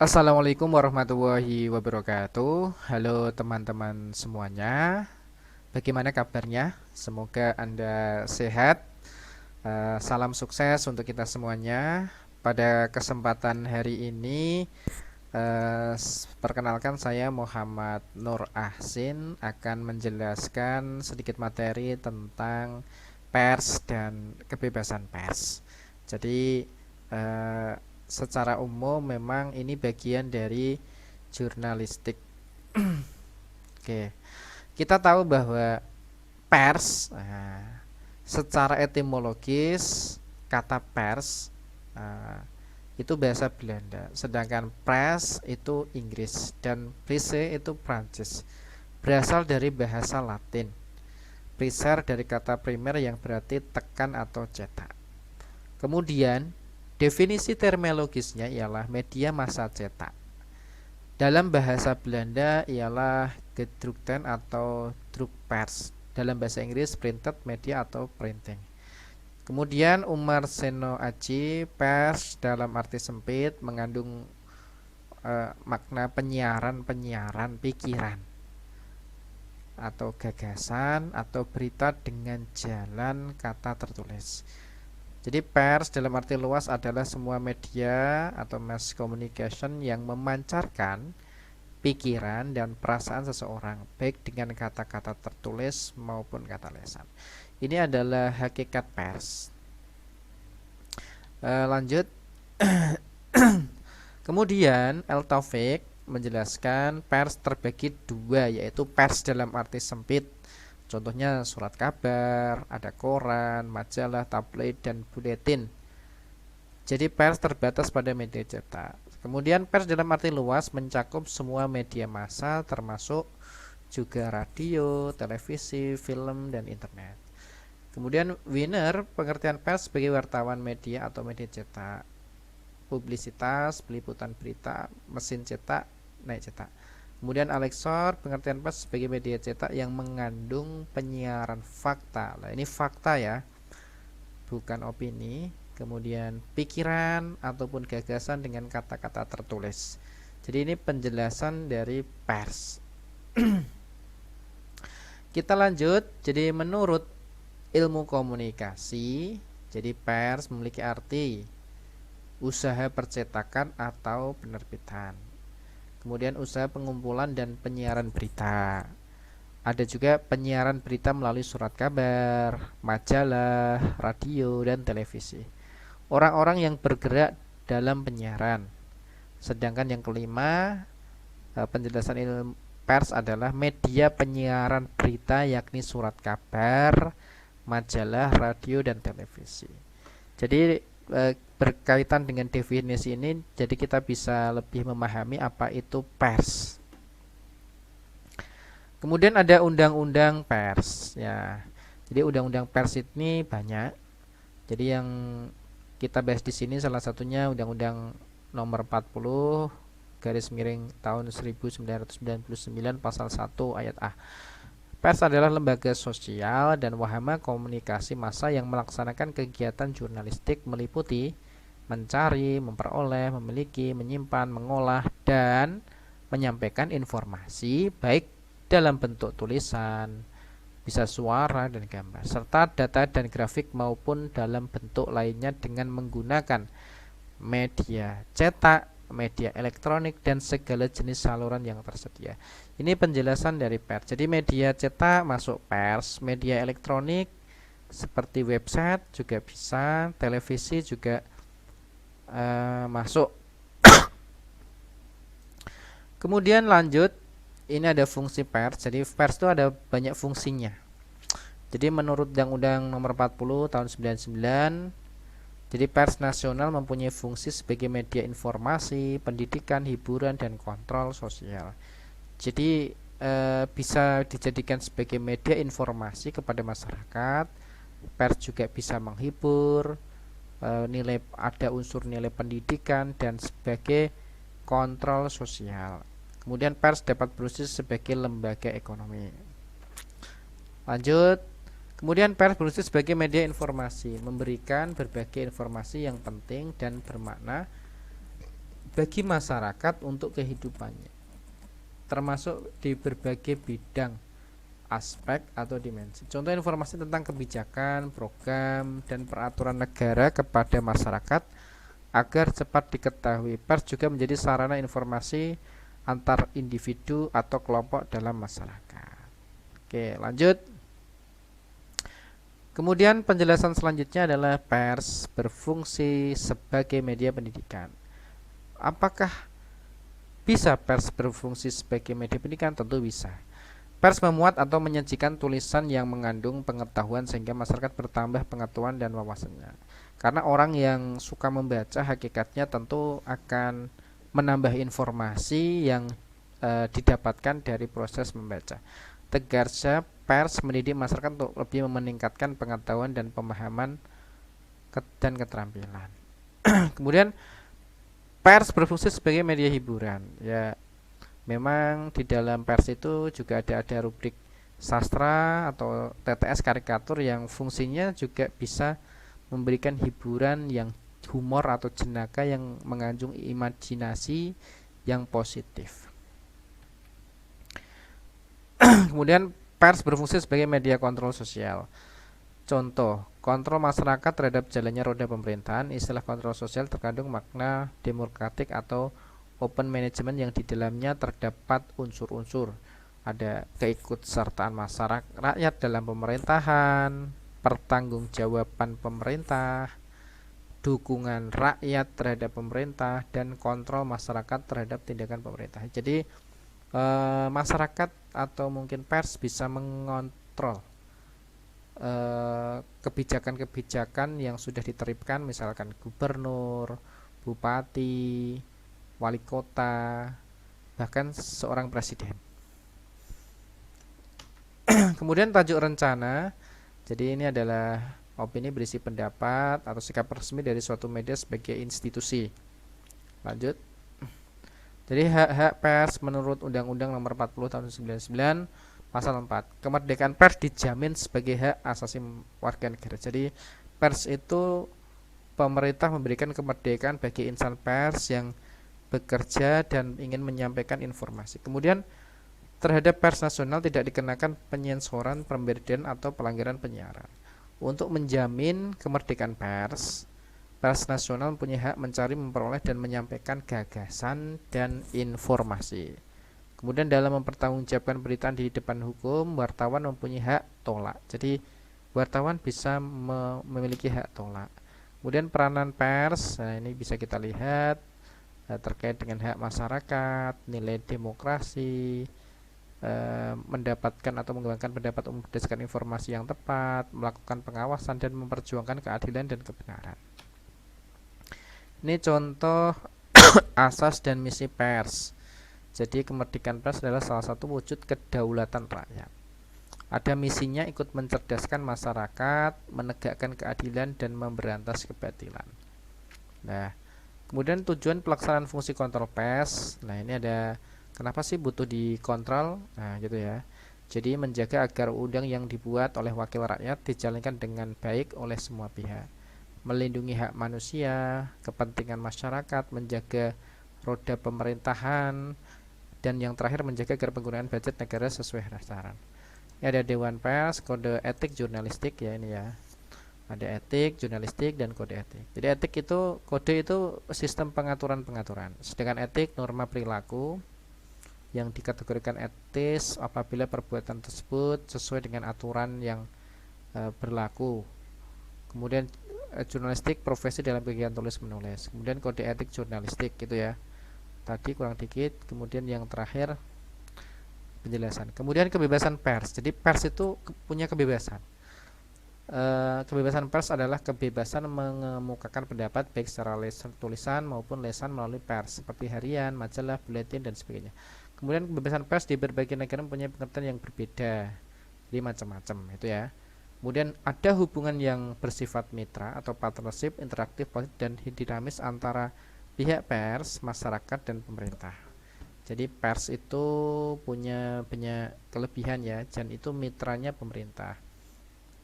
Assalamualaikum warahmatullahi wabarakatuh. Halo teman-teman semuanya. Bagaimana kabarnya? Semoga Anda sehat. Salam sukses untuk kita semuanya. Pada kesempatan hari ini, perkenalkan saya Muhammad Nur Ahsin akan menjelaskan sedikit materi tentang pers dan kebebasan pers. Jadi, eh, secara umum memang ini bagian dari jurnalistik. Oke, kita tahu bahwa pers, secara etimologis kata pers itu bahasa Belanda, sedangkan press itu Inggris dan presse itu Prancis. Berasal dari bahasa Latin. Presser dari kata primer yang berarti tekan atau cetak. Kemudian, definisi terminologisnya ialah media massa cetak. Dalam bahasa Belanda ialah gedrukten atau drukpers. Dalam bahasa Inggris printed media atau printing. Kemudian Umar Seno Aji, pers dalam arti sempit mengandung makna penyiaran pikiran atau gagasan atau berita dengan jalan kata tertulis. Jadi pers dalam arti luas adalah semua media atau mass communication yang memancarkan pikiran dan perasaan seseorang, baik dengan kata-kata tertulis maupun kata lisan. Ini adalah hakikat pers. Lanjut. Kemudian El Taufik menjelaskan pers terbagi dua, yaitu pers dalam arti sempit. Contohnya surat kabar, ada koran, majalah, tabloid, dan buletin. Jadi pers terbatas pada media cetak. Kemudian pers dalam arti luas mencakup semua media massa termasuk juga radio, televisi, film, dan internet. Kemudian Wiener pengertian pers sebagai wartawan media atau media cetak, publisitas, peliputan berita, mesin cetak, naik cetak. Kemudian Alexor pengertian pers sebagai media cetak yang mengandung penyiaran fakta. Nah, ini fakta ya, bukan opini. Kemudian pikiran ataupun gagasan dengan kata-kata tertulis. Jadi ini penjelasan dari pers. Kita lanjut. Jadi menurut ilmu komunikasi, jadi pers memiliki arti usaha percetakan atau penerbitan. Kemudian usaha pengumpulan dan penyiaran berita. Ada juga penyiaran berita melalui surat kabar, majalah, radio, dan televisi. Orang-orang yang bergerak dalam penyiaran. Sedangkan yang kelima, penjelasan ilmu pers adalah media penyiaran berita yakni surat kabar, majalah, radio, dan televisi. Jadi berkaitan dengan definisi ini, jadi kita bisa lebih memahami apa itu pers. Kemudian ada undang-undang pers ya. Jadi undang-undang pers ini banyak. Jadi yang kita bahas di sini salah satunya Undang-Undang Nomor 40 garis miring tahun 1999 pasal 1 ayat A. Pers adalah lembaga sosial dan wahana komunikasi massa yang melaksanakan kegiatan jurnalistik meliputi mencari, memperoleh, memiliki, menyimpan, mengolah, dan menyampaikan informasi baik dalam bentuk tulisan, bisa suara dan gambar, serta data dan grafik maupun dalam bentuk lainnya dengan menggunakan media cetak, media elektronik, dan segala jenis saluran yang tersedia. Ini penjelasan dari pers. Jadi media cetak masuk pers, media elektronik seperti website juga bisa, televisi juga masuk. Kemudian lanjut, ini ada fungsi pers. Jadi pers itu ada banyak fungsinya. Jadi menurut Undang-Undang Nomor 40 tahun 99, jadi pers nasional mempunyai fungsi sebagai media informasi, pendidikan, hiburan, dan kontrol sosial. Jadi bisa dijadikan sebagai media informasi kepada masyarakat. Pers juga bisa menghibur, nilai ada unsur nilai pendidikan dan sebagai kontrol sosial. Kemudian pers dapat berusaha sebagai lembaga ekonomi. Lanjut. Kemudian pers berfungsi sebagai media informasi, memberikan berbagai informasi yang penting dan bermakna bagi masyarakat untuk kehidupannya, termasuk di berbagai bidang, aspek atau dimensi. Contoh informasi tentang kebijakan, program, dan peraturan negara kepada masyarakat agar cepat diketahui. Pers juga menjadi sarana informasi antar individu atau kelompok dalam masyarakat. Oke, lanjut. Kemudian penjelasan selanjutnya adalah pers berfungsi sebagai media pendidikan. Apakah bisa pers berfungsi sebagai media pendidikan? Tentu bisa. Pers memuat atau menyajikan tulisan yang mengandung pengetahuan sehingga masyarakat bertambah pengetahuan dan wawasannya. Karena orang yang suka membaca hakikatnya tentu akan menambah informasi yang didapatkan dari proses membaca. Tegasnya pers mendidik masyarakat untuk lebih meningkatkan pengetahuan dan pemahaman dan keterampilan. Kemudian pers berfungsi sebagai media hiburan. Ya, memang di dalam pers itu juga ada rubrik sastra atau TTS karikatur yang fungsinya juga bisa memberikan hiburan yang humor atau jenaka yang mengandung imajinasi yang positif. Kemudian pers berfungsi sebagai media kontrol sosial. Contoh, kontrol masyarakat terhadap jalannya roda pemerintahan. Istilah kontrol sosial terkandung makna demokratik atau open management yang di dalamnya terdapat unsur-unsur. Ada keikutsertaan masyarakat rakyat dalam pemerintahan, pertanggungjawaban pemerintah, dukungan rakyat terhadap pemerintah, dan kontrol masyarakat terhadap tindakan pemerintah. Jadi masyarakat atau mungkin pers bisa mengontrol kebijakan-kebijakan yang sudah diterapkan, misalkan gubernur, bupati, wali kota, bahkan seorang presiden. Kemudian tajuk rencana. Jadi ini adalah opini berisi pendapat atau sikap resmi dari suatu media sebagai institusi. Lanjut. Jadi hak-hak pers menurut Undang-Undang Nomor 40 Tahun 1999 Pasal 4, kemerdekaan pers dijamin sebagai hak asasi warga negara. Jadi pers itu pemerintah memberikan kemerdekaan bagi insan pers yang bekerja dan ingin menyampaikan informasi. Kemudian terhadap pers nasional tidak dikenakan penyensoran, pemberdayaan atau pelanggaran penyiaran. Untuk menjamin kemerdekaan pers, pers nasional mempunyai hak mencari, memperoleh, dan menyampaikan gagasan dan informasi. Kemudian dalam mempertanggungjawabkan beritaan di depan hukum, wartawan mempunyai hak tolak. Jadi wartawan bisa memiliki hak tolak. Kemudian peranan pers, nah ini bisa kita lihat terkait dengan hak masyarakat, nilai demokrasi, mendapatkan atau mengembangkan pendapat umum berdasarkan informasi yang tepat, melakukan pengawasan dan memperjuangkan keadilan dan kebenaran. Ini contoh asas dan misi pers. Jadi kemerdekaan pers adalah salah satu wujud kedaulatan rakyat. Ada misinya ikut mencerdaskan masyarakat, menegakkan keadilan dan memberantas kebatilan. Nah, kemudian tujuan pelaksanaan fungsi kontrol pers. Nah, ini ada kenapa sih butuh dikontrol? Nah, gitu ya. Jadi menjaga agar undang yang dibuat oleh wakil rakyat dijalankan dengan baik oleh semua pihak. Melindungi hak manusia, kepentingan masyarakat, menjaga roda pemerintahan, dan yang terakhir menjaga agar penggunaan budget negara sesuai sasaran. Ini ada Dewan Pers, kode etik jurnalistik ya ini ya. Ada etik, jurnalistik, dan kode etik. Jadi etik itu, kode itu sistem pengaturan-pengaturan. Sedangkan etik norma perilaku yang dikategorikan etis apabila perbuatan tersebut sesuai dengan aturan yang berlaku. Kemudian jurnalistik profesi dalam kegiatan tulis menulis. Kemudian kode etik jurnalistik gitu ya. Tadi kurang dikit. Kemudian yang terakhir penjelasan. Kemudian kebebasan pers. Jadi pers itu punya kebebasan. Kebebasan pers adalah kebebasan mengemukakan pendapat baik secara tulisan maupun lesan melalui pers seperti harian, majalah, buletin dan sebagainya. Kemudian kebebasan pers di berbagai negara mempunyai pengertian yang berbeda. Jadi macam-macam itu ya. Kemudian ada hubungan yang bersifat mitra atau partnership, interaktif, positif dan dinamis antara pihak pers, masyarakat, dan pemerintah. Jadi pers itu punya banyak kelebihan ya, dan itu mitranya pemerintah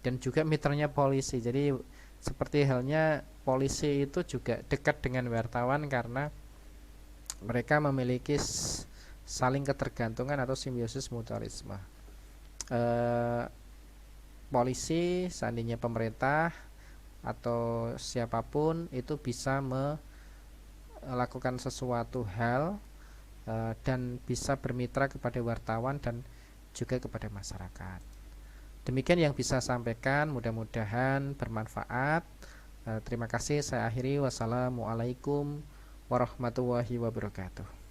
dan juga mitranya polisi. Jadi seperti halnya polisi itu juga dekat dengan wartawan karena mereka memiliki saling ketergantungan atau simbiosis mutualisme. Polisi, seandainya pemerintah atau siapapun itu bisa melakukan sesuatu hal dan bisa bermitra kepada wartawan dan juga kepada masyarakat. Demikian yang bisa sampaikan, mudah-mudahan bermanfaat. Terima kasih, saya akhiri. Wassalamualaikum warahmatullahi wabarakatuh.